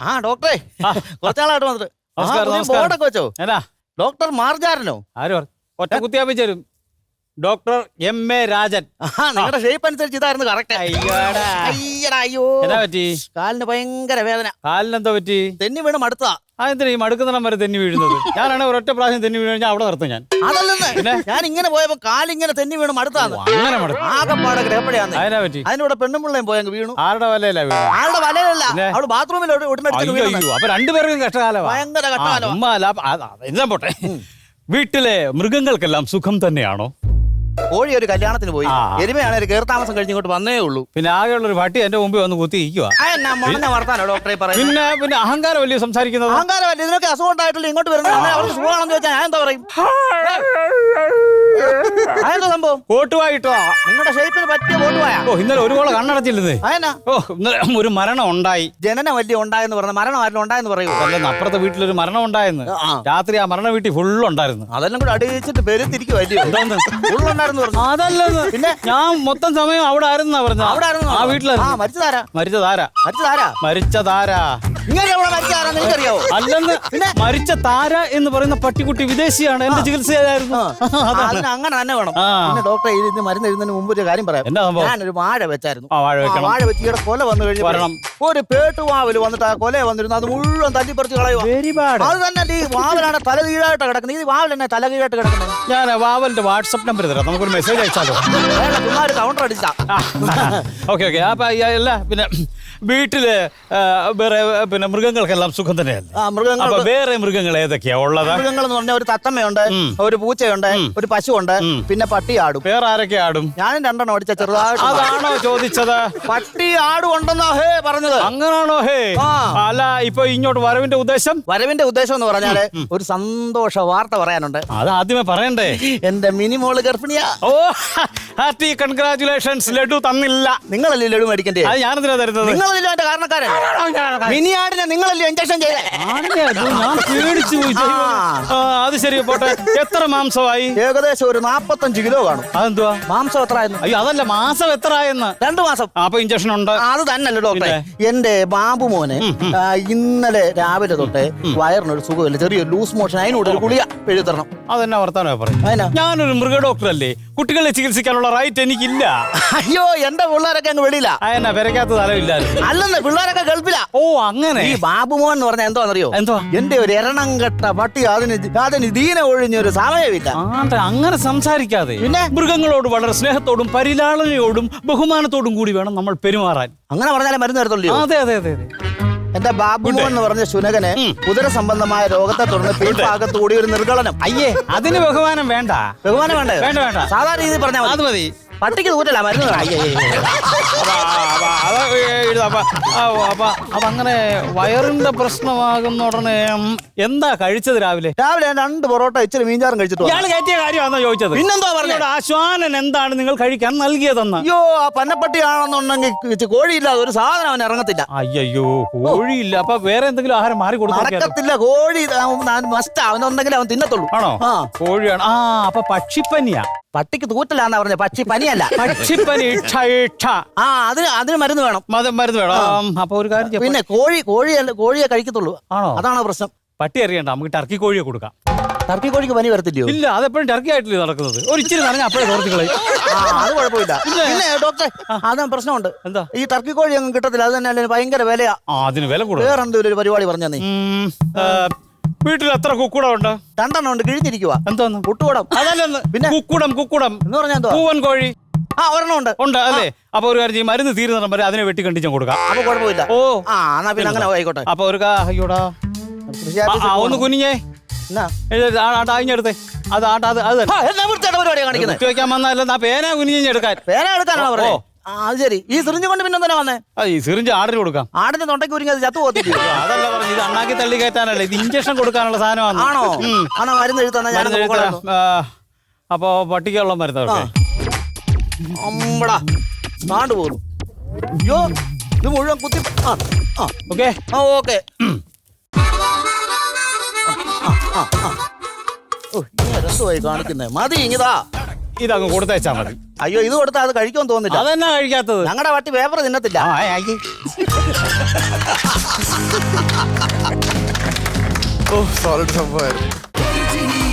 ആ ഡോക്ടറെ കുറച്ചാളായിട്ട് വന്നിട്ട്. ബോർഡൊക്കെ വെച്ചോ? ഡോക്ടർ മാർജാരനോ? ആര് ഒറ്റ കുത്തിയാപ്പിച്ചു തരും. Doctor M.A. രാജൻ. നിങ്ങളുടെ ഷേപ്പ് അനുസരിച്ച് ഇതായിരുന്നു കറക്റ്റ്. അയ്യോ പറ്റി? കാലിന് ഭയങ്കര വേദന. കാലിനെന്താ പറ്റി? തെന്നി വീണ് മടുത്താ. അതെന്തിനാ ഈ മടുക്കുന്നിടം വരെ തെന്നി വീഴുന്നത്? ഞാനാണെങ്കിൽ ഒരൊറ്റ പ്രാവശ്യം തെന്നി വീണ് കഴിഞ്ഞാൽ അവിടെ നിർത്തും ഞാൻ. അതല്ലെന്ന്, ഞാൻ ഇങ്ങനെ പോയപ്പോ കാലിങ്ങനെ തെന്നി വീണ് മടുത്താന്ന്. അങ്ങനെ മടുക്കും. ആകെപ്പാടെ ഗ്രഹപ്പഴയാന്ന്. അതിനെ പറ്റി? അതിനൂടെ പെണ്ണുമ്പിള്ളയും പോയങ്ങ് വീണു. ആരുടെ വലയില വീണു? ആരുടെ വലയല്ല, അവള് ബാത്റൂമിൽ ഉടനടിച്ചു. അപ്പൊ രണ്ടുപേർക്കും കഷ്ടകാലം. ഭയങ്കര കഷ്ടകാലം. എന്താ പോട്ടെ. വീട്ടിലെ മൃഗങ്ങൾക്കെല്ലാം സുഖം തന്നെയാണോ? കോഴി ഒരു കല്യാണത്തിന് പോയി. എരുമയാണ് ഒരു കയറി കഴിഞ്ഞ് ഇങ്ങോട്ട് വന്നേ ഉള്ളൂ. പിന്നെ ആകെയുള്ള ഒരു പട്ടി എന്റെ മുമ്പിൽ വന്ന് കുത്തിയിരിക്കുക. വർത്താനോ ഡോക്ടറെ പറയുന്നത്? പിന്നെ അഹങ്കാരം വലിയ സംസാരിക്കുന്നത്. അഹങ്കാരം വലിയ. ഇതിനൊക്കെ അസുഖം ഉണ്ടായിട്ടില്ല ഇങ്ങോട്ട് വരുന്നത്. അവർക്ക് സുഖമാണെന്ന് ചോദിച്ചാൽ ഞാൻ എന്താ പറയും? അതെന്താ സംഭവം? കോട്ടുവായിട്ടോ? നിങ്ങളുടെ ഷേപ്പിന് പറ്റിയ കോട്ടുവായ. ഇന്നലെ ഒരു കോള കണ്ണടച്ചില്ലേ? ഇന്നലെ ഒരു മരണം ഉണ്ടായി. ജനന വലിയ ഉണ്ടായെന്ന് പറഞ്ഞ മരണം ആരും ഉണ്ടായെന്ന് പറയൂ. അല്ലെന്ന് അപ്പുറത്തെ വീട്ടിലൊരു മരണം ഉണ്ടായെന്ന്. രാത്രി ആ മരണ വീട്ടിൽ ഫുള്ളുണ്ടായിരുന്നു. അതെല്ലാം കൂടെ അടിയിച്ചിട്ട് പെരുത്തിരിക്കും. ഫുള്ളുണ്ടായിരുന്നു. അതല്ലെന്ന്. പിന്നെ ഞാൻ മൊത്തം സമയം അവിടെ ആയിരുന്നാ പറഞ്ഞത്. അവിടെ ആ വീട്ടിലായിരുന്നു. മരിച്ചതാരാ? നിങ്ങൾക്കറിയാവോ? അല്ലെന്ന്. മരിച്ച താര എന്ന് പറയുന്ന പട്ടിക്കുട്ടി വിദേശിയാണ്. എന്റെ ചികിത്സയായിരുന്നു. അങ്ങനെ തന്നെ വേണം. പിന്നെ ഡോക്ടറെ ഇത് മരുന്ന് എഴുതുന്നതിന് മുമ്പ് ഒരു കാര്യം പറയാം. ഞാനൊരു വാഴ വെച്ചായിരുന്നു. വാഴ വെച്ച് ഇവിടെ കൊല വന്നു കഴിഞ്ഞു. ഒരു പേട്ടുവാവില് വന്നിട്ട് ആ കൊല വന്നിരുന്നു. അത് മുഴുവൻ തല്ലിപ്പറിച്ച് കളയുക. അത് തന്നെ ഈ വാവലാണ് തല കീഴായിട്ട് കിടക്കുന്നത്. ഈ വാവൽ തന്നെ തല കീഴായിട്ട് കിടക്കുന്നത്. ഞാൻ വാവലിന്റെ വാട്സപ്പ് നമ്പർ തരാം, നമുക്കൊരു മെസ്സേജ് അയച്ചാലോ? കൗണ്ടർ അടിച്ചാ. ഓക്കെ. അപ്പൊ അല്ല, പിന്നെ വീട്ടില് വേറെ പിന്നെ മൃഗങ്ങൾക്കെല്ലാം സുഖം തന്നെയല്ലേ? അപ്പൊ വേറെ മൃഗങ്ങൾ ഏതൊക്കെയാ ഉള്ളത്? മൃഗങ്ങൾ എന്ന് പറഞ്ഞാൽ ഒരു തത്തമ്മയുണ്ട്, ഒരു പൂച്ചയുണ്ട്, ഒരു പശുവുണ്ട്, പിന്നെ പട്ടി ആടും. വേറെ ആരൊക്കെ ആടും? ഞാനും രണ്ടെണ്ണം അടിച്ച ചെറുതായിട്ട്. അതാണോ ചോദിച്ചത്? പട്ടി ആടും ഉണ്ടെന്നാ പറഞ്ഞത്. അങ്ങനാണോ? അല്ല, ഇപ്പൊ ഇങ്ങോട്ട് വരവിന്റെ ഉദ്ദേശം? വരവിന്റെ ഉദ്ദേശം എന്ന് പറഞ്ഞാല് ഒരു സന്തോഷ വാർത്ത പറയാനുണ്ട്. അത് ആദ്യമേ പറയണ്ടേ? എന്റെ മിനിമോള് ഗർഭിണിയാ. ഓ, ഹാപ്പി കൺഗ്രാറ്റുലേഷൻസ്. ലഡു തന്നില്ല. നിങ്ങളല്ലേ ലഡു മേടിക്കണ്ടേ? ഞാനെന്തിനാ തരുന്നത്? നിങ്ങളല്ലേ അതിന്റെ കാരണക്കാരൻ. മിനിയാടിനെ നിങ്ങളല്ലേ ഇഞ്ചക്ഷൻ ചെയ്തേ? ഞാൻ പേടിച്ചു പോയി. അത് ശരി, പോട്ടെ. എത്ര മാംസമായി? ഏകദേശം ഒരു 45 കിലോ കാണും. അതെന്തുവാ? മാംസം എത്ര ആയിരുന്നു? അയ്യോ, അതല്ല, മാസം എത്ര ആയെന്ന്. 2 മാസം. അപ്പൊ ഇഞ്ചക്ഷൻ ഉണ്ട്. അത് തന്നെയല്ലേ ഡോക്ടറെ. എന്റെ ബാബു മോനെ ഇന്നലെ രാവിലെ തൊട്ടേ വയറിനൊരു സുഖമില്ല, ചെറിയൊരു ലൂസ് മോഷൻ. അതിനോട് ഒരു ഗുളിക എഴുതണം. അതെന്നാ വർത്താനോ പറയും? ഞാനൊരു മൃഗ ഡോക്ടർ അല്ലേ, കുട്ടികളെ ചികിത്സിക്കാനുള്ള റൈറ്റ് എനിക്കില്ല. അയ്യോ, എന്റെ പിള്ളേരൊക്കെ അങ്ങ് വെളിയില്ല. എന്നാ പെരക്കാത്ത തലമില്ലായിരുന്നു? അല്ലെന്ന്, പിള്ളേരൊക്കെ ഗൾഫിലാ. ഓ, അങ്ങനെ. ഈ ബാബുമോൻ എന്ന് പറഞ്ഞാൽ എന്താണെന്നറിയോ? എന്തോ? എന്റെ ഒരു എരണം കെട്ട പട്ടി. അതിന് ദീന ഒഴിഞ്ഞൊരു സമയമില്ല. അങ്ങനെ സംസാരിക്കാതെ പിന്നെ മൃഗങ്ങളോട് വളരെ സ്നേഹത്തോടും പരിലാളനയോടും ബഹുമാനത്തോടും കൂടി വേണം നമ്മൾ പെരുമാറാൻ. അങ്ങനെ പറഞ്ഞാലേ മരുന്ന് തരത്തുള്ളൂ. അതെ. എന്റെ ബാബുമോൻ എന്ന് പറഞ്ഞ ശുനകന് ഉദര സംബന്ധമായ രോഗത്തെ തുടർന്ന് പിൻഭാഗത്തുകൂടി ഒരു നിർഗളനം. അയ്യേ, അതിന് ബഹുമാനം വേണ്ട. ബഹുമാനം വേണ്ട. സാധാരണ രീതിയിൽ പറഞ്ഞാൽ അത് മതി. പട്ടിക്ക് തൂറ്റല്ല മരുന്ന്. അപ്പൊ അങ്ങനെ വയറിന്റെ പ്രശ്നമാകുന്ന ഉടനെ എന്താ കഴിച്ചത്? രാവിലെ 2 പൊറോട്ട ഇച്ചിരി മീൻചാറും കഴിച്ചിട്ട്. ഇയാൾ കയറ്റിയ കാര്യമാണോ ചോദിച്ചത്? പിന്നെന്താ പറഞ്ഞത്? ആശ്വാനൻ എന്താണ് നിങ്ങൾ കഴിക്കാൻ നൽകിയതെന്ന്? അയ്യോ, ആ പന്നപ്പട്ടിയാണെന്നുണ്ടെങ്കിൽ കോഴിയില്ലാതെ ഒരു സാധനം അവൻ ഇറങ്ങത്തില്ല. അയ്യോ, കോഴിയില്ല. അപ്പൊ വേറെ എന്തെങ്കിലും ആഹാരം മാറി കൊടുക്കത്തില്ല? കോഴി മസ്റ്റ് അവനുണ്ടെങ്കിൽ അവൻ തിന്നത്തുള്ളൂ. ആണോ? കോഴിയാണ്. അപ്പൊ പക്ഷിപ്പനിയാ. പട്ടിക്ക് തൂറ്റലാന്നാ പറഞ്ഞത്, പക്ഷിപ്പനിയല്ല. പക്ഷിപ്പനി. അതിന് മരുന്ന് വേണം. മരുന്ന് വേണം. അപ്പൊ ഒരു കാര്യം, പിന്നെ കോഴിയെ കഴിക്കത്തുള്ളൂ. ആണോ? അതാണോ പ്രശ്നം? പട്ടി അറിയണ്ട, നമുക്ക് ടർക്കി കോഴിയെ കൊടുക്കാം. ടർക്കി കോഴിക്ക് പനി വരത്തില്ലയോ? ഇല്ല, അതെപ്പോഴും ടർക്കി ആയിട്ടില്ലേ നടക്കുന്നത്. ഒരു ഇച്ചിരി പറഞ്ഞാൽ അപ്പോഴേ തോർത്തിക്കളയും. അത് കുഴപ്പമില്ല. പിന്നെ ഡോക്ടറെ, അതും പ്രശ്നമുണ്ട്. എന്താ? ഈ ടർക്കി കോഴി ഒന്നും കിട്ടത്തില്ല. അത് തന്നെ ഭയങ്കര വിലയാ. അതിന് വില കൂടുതൽ. വേറെ എന്തെങ്കിലും ഒരു പരിപാടി പറഞ്ഞാ നീ. വീട്ടിൽ എത്ര കുക്കുടം ഉണ്ട്? 2 എണ്ണം ഉണ്ട്. കിഴിഞ്ഞിരിക്കുക. എന്തോന്ന്? കുട്ടുകൂടം. അതല്ലെന്ന്. പിന്നെ കുക്കുടം എന്ന് പറഞ്ഞാൽ എന്തോ? പൂവൻ കോഴി. ഒരെണ്ണം ഉണ്ട് അല്ലേ? അപ്പൊ ഒരു കാര്യം, മരുന്ന് തീരുന്ന വരെ അതിനെ വെട്ടി കണ്ടിച്ചും കൊടുക്കാം. അപ്പൊ കുഴപ്പമില്ല. ഓ, എന്നാ പിന്നെ അങ്ങനെ ആയിക്കോട്ടെ. അപ്പൊ ഒരു അയ്യോടാ, ഒന്ന് കുനിഞ്ഞേ. ആഞ്ഞെടുത്തേ. അത് വെക്കാൻ വന്നല്ല, പേന കുനിഞ്ഞെടുക്കാൻ. പേന എടുക്കാനാണോ പറഞ്ഞത്? അത് ശരി. ഈ സിറിഞ്ച് കൊണ്ട് പിന്നെ എന്തിനാ വന്നേ? ഈ സിറിഞ്ച് ആടിന് കൊടുക്കാം. ആടിന്റെ തൊണ്ടയ്ക്ക് ഒരുങ്ങി അത് ചത്തു പോകത്തില്ല. അതല്ല പറഞ്ഞു, ഇത് അണ്ണാക്കി തള്ളി കയറ്റാനല്ലേ, ഇത് ഇഞ്ചക്ഷൻ കൊടുക്കാനുള്ള സാധനമാണ്. ആണോ? മരുന്ന് എഴുതാ. അപ്പൊ പട്ടിക്കുള്ള മരുന്ന് കാണ്ടു പോന്നു. അയ്യോ, ഇത് മുഴുവൻ കുത്തി. ഓക്കെ. ഓക്കെ. രസമായി കാണിക്കുന്നേ. മതി, ഇങ്ങിതാ. ഇതങ്ങ് കൊടുത്തയച്ചാ മതി. അയ്യോ, ഇത് കൊടുത്താൽ അത് കഴിക്കുമെന്ന് തോന്നില്ല. അതെന്നാ കഴിക്കാത്തത്? ഞങ്ങളുടെ പട്ടി പേപ്പർ തിന്നത്തില്ല. ഓ സോളിഡ് സംഭവമായിരുന്നു.